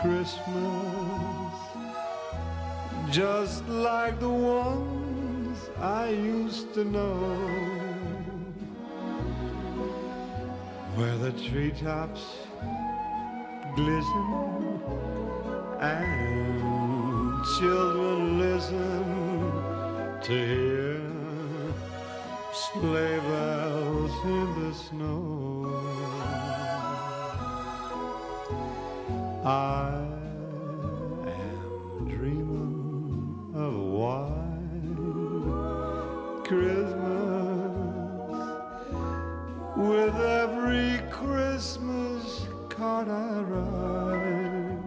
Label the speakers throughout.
Speaker 1: Christmas, just like the ones I used to know, where the treetops glisten and children listen to hear sleigh bells in the snow. I am dreaming of a white Christmas with every Christmas card I write.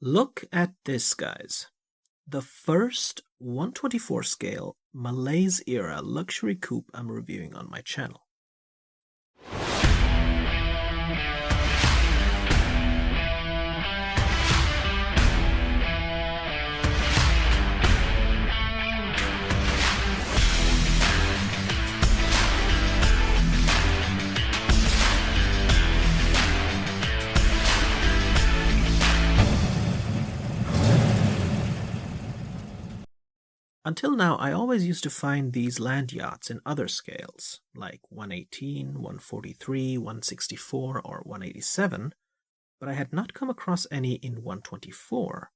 Speaker 2: Look at this, guys. The first 1/24 scale malaise era luxury coupe I'm reviewing on my channel. Until now, I always used to find these land yachts in other scales, like 118, 143, 164, or 187, but I had not come across any in 124,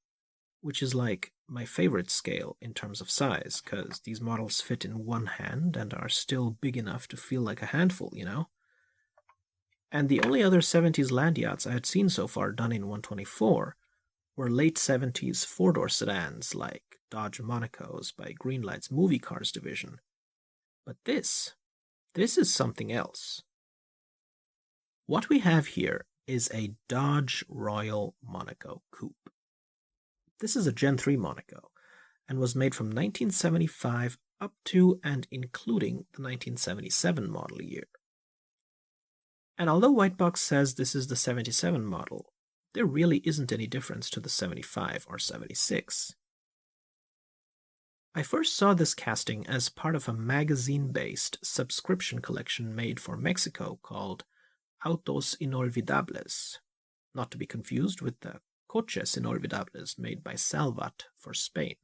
Speaker 2: which is like my favorite scale in terms of size, because these models fit in one hand and are still big enough to feel like a handful, you know? And the only other 70s land yachts I had seen so far done in 124 were late 70s four-door sedans like Dodge Monacos by Greenlight's Movie Cars division. But this is something else. What we have here is a Dodge Royal Monaco coupe. This is a Gen 3 Monaco and was made from 1975 up to and including the 1977 model year. And although WhiteBox says this is the 77 model, there really isn't any difference to the 75 or 76. I first saw this casting as part of a magazine-based subscription collection made for Mexico called Autos Inolvidables, not to be confused with the Coches Inolvidables made by Salvat for Spain.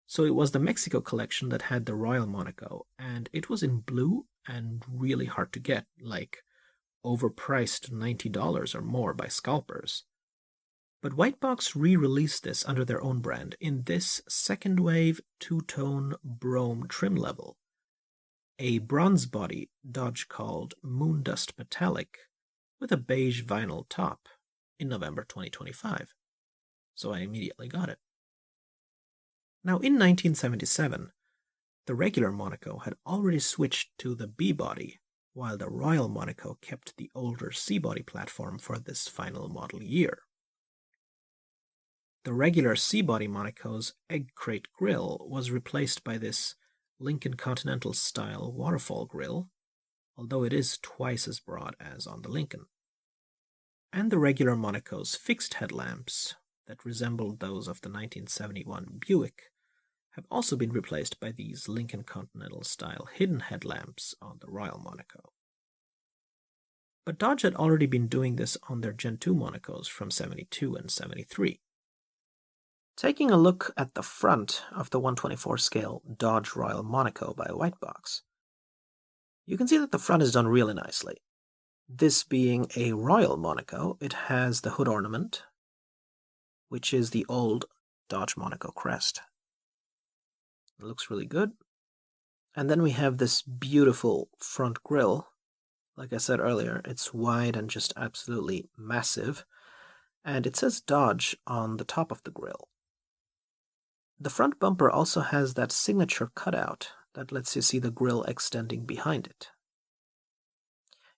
Speaker 2: So it was the Mexico collection that had the Royal Monaco, and it was in blue and really hard to get, like overpriced $90 or more by scalpers. But WhiteBox re-released this under their own brand in this second wave two-tone brome trim level, a bronze body Dodge called Moondust Metallic with a beige vinyl top in November 2025. So I immediately got it. Now in 1977, the regular Monaco had already switched to the B-body, while the Royal Monaco kept the older C-body platform for this final model year. The regular C-body Monaco's egg crate grille was replaced by this Lincoln Continental style waterfall grille, although it is twice as broad as on the Lincoln. And the regular Monaco's fixed headlamps, that resembled those of the 1971 Buick, have also been replaced by these Lincoln Continental style hidden headlamps on the Royal Monaco. But Dodge had already been doing this on their Gen 2 Monacos from 72 and 73. Taking a look at the front of the 124 scale Dodge Royal Monaco by WhiteBox, you can see that the front is done really nicely. This being a Royal Monaco, it has the hood ornament, which is the old Dodge Monaco crest. It looks really good. And then we have this beautiful front grille. Like I said earlier, it's wide and just absolutely massive. And it says Dodge on the top of the grille. The front bumper also has that signature cutout that lets you see the grille extending behind it.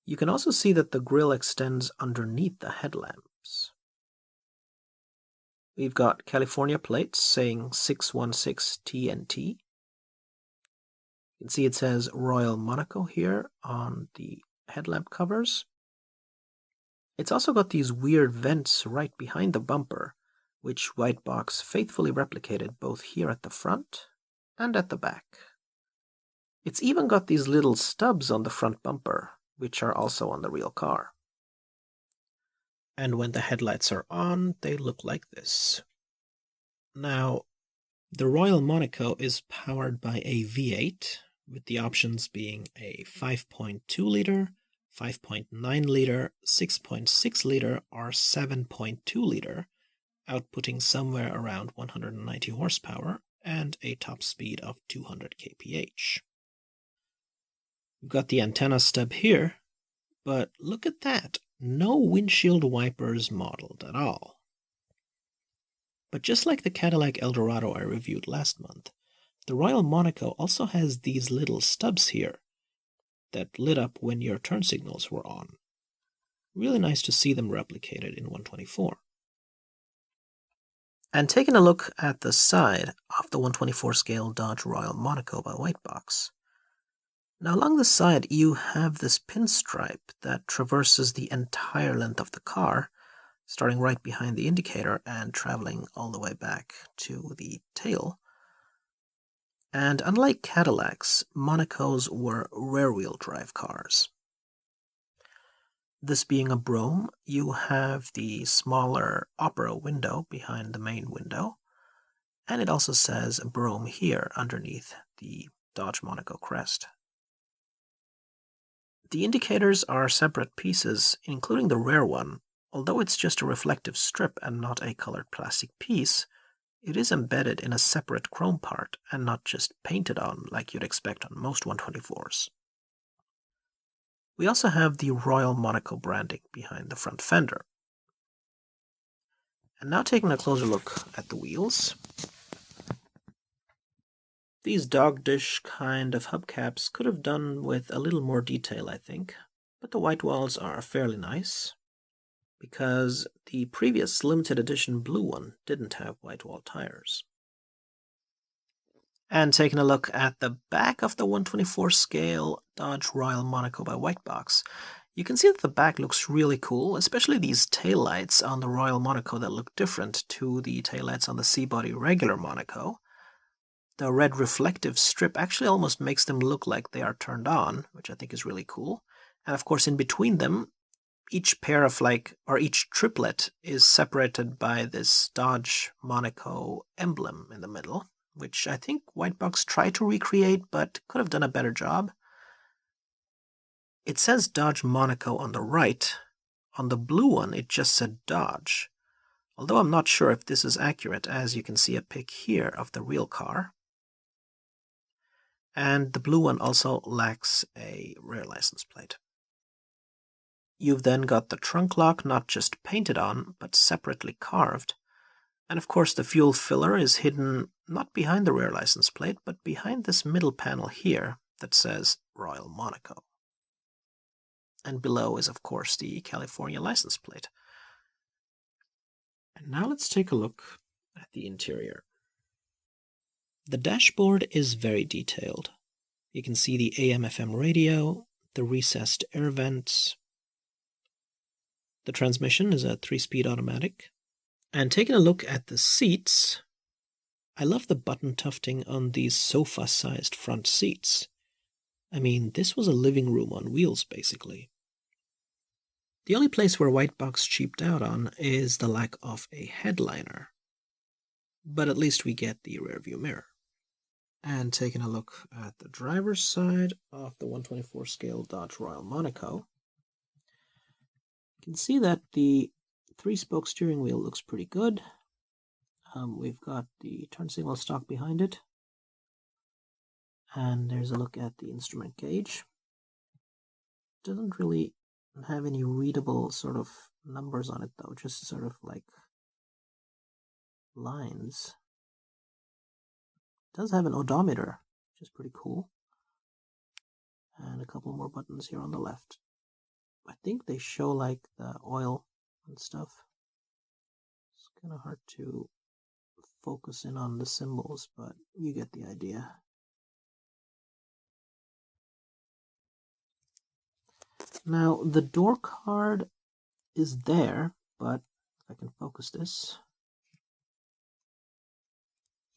Speaker 2: You can also see that the grille extends underneath the headlamps. We've got California plates saying 616 TNT. You can see it says Royal Monaco here on the headlamp covers. It's also got these weird vents right behind the bumper, which WhiteBox faithfully replicated both here at the front and at the back. It's even got these little stubs on the front bumper, which are also on the real car. And when the headlights are on, they look like this. Now, the Royal Monaco is powered by a V8, with the options being a 5.2 liter, 5.9 liter, 6.6 liter, or 7.2 liter, outputting somewhere around 190 horsepower and a top speed of 200 kph. We've got the antenna stub here, but look at that, no windshield wipers modeled at all. But just like the Cadillac Eldorado I reviewed last month, the Royal Monaco also has these little stubs here that lit up when your turn signals were on. Really nice to see them replicated in 124. And taking a look at the side of the 124 scale Dodge Royal Monaco by WhiteBox. Now along the side you have this pinstripe that traverses the entire length of the car, starting right behind the indicator and traveling all the way back to the tail. And unlike Cadillacs, Monacos were rear-wheel drive cars. This being a Brougham, you have the smaller opera window behind the main window, and it also says Brougham here underneath the Dodge Monaco crest. The indicators are separate pieces, including the rear one. Although it's just a reflective strip and not a colored plastic piece, it is embedded in a separate chrome part and not just painted on like you'd expect on most 124s. We also have the Royal Monaco branding behind the front fender. And now taking a closer look at the wheels. These dog dish kind of hubcaps could have done with a little more detail, I think, but the white walls are fairly nice, because the previous limited edition blue one didn't have white wall tires. And taking a look at the back of the 124 scale Dodge Royal Monaco by WhiteBox, you can see that the back looks really cool, especially these taillights on the Royal Monaco that look different to the taillights on the C-Body regular Monaco. The red reflective strip actually almost makes them look like they are turned on, which I think is really cool. And of course in between them, each pair of each triplet is separated by this Dodge Monaco emblem in the middle, which I think WhiteBox tried to recreate but could have done a better job. It says Dodge Monaco on the right. On the blue one, it just said Dodge. Although I'm not sure if this is accurate, as you can see a pic here of the real car. And the blue one also lacks a rear license plate. You've then got the trunk lock not just painted on, but separately carved. And of course the fuel filler is hidden not behind the rear license plate, but behind this middle panel here that says Royal Monaco. And below is of course the California license plate. And now let's take a look at the interior. The dashboard is very detailed. You can see the AM/FM radio, the recessed air vents. The transmission is a 3-speed automatic. And taking a look at the seats, I love the button tufting on these sofa-sized front seats. I mean, this was a living room on wheels, basically. The only place where WhiteBox cheaped out on is the lack of a headliner. But at least we get the rearview mirror. And taking a look at the driver's side of the 124 scale Dodge Royal Monaco, you can see that the 3-spoke steering wheel looks pretty good. We've got the turn signal stock behind it. And there's a look at the instrument gauge. Doesn't really have any readable sort of numbers on it though, just sort of like lines. It does have an odometer, which is pretty cool. And a couple more buttons here on the left. I think they show like the oil and stuff. It's kind of hard to focus in on the symbols, but you get the idea. Now, the door card is there, but if I can focus this,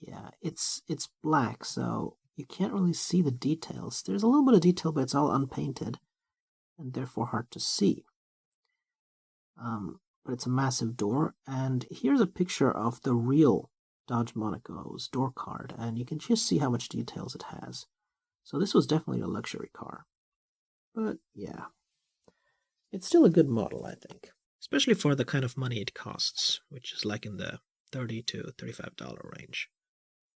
Speaker 2: yeah, it's black, so you can't really see the details. There's a little bit of detail, but it's all unpainted, and therefore hard to see. but it's a massive door. And here's a picture of the real Dodge Monaco's door card, and you can just see how much details it has. So this was definitely a luxury car. But yeah, it's still a good model, I think, especially for the kind of money it costs, which is like in the $30 to $35 range.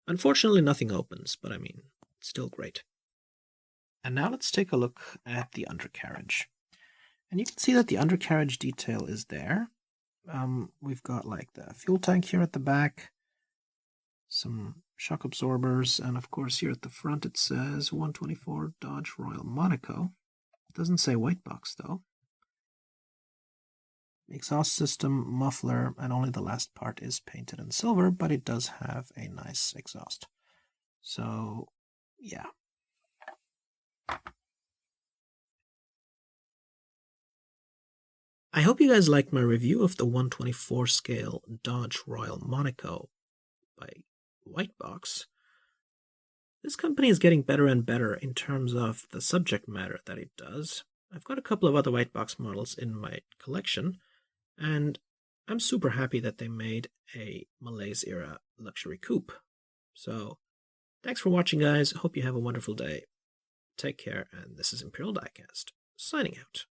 Speaker 2: Unfortunately, nothing opens, but I mean, it's still great. And now let's take a look at the undercarriage. And you can see that the undercarriage detail is there. We've got like the fuel tank here at the back, some shock absorbers, and of course here at the front it says 124 Dodge Royal Monaco. It doesn't say WhiteBox though. Exhaust system, muffler, and only the last part is painted in silver, but it does have a nice exhaust. So, yeah. I hope you guys liked my review of the 124 scale Dodge Royal Monaco by WhiteBox. This company is getting better and better in terms of the subject matter that it does. I've got a couple of other WhiteBox models in my collection, and I'm super happy that they made a malaise era luxury coupe. So, thanks for watching, guys. Hope you have a wonderful day. Take care, and this is Imperial Diecast, signing out.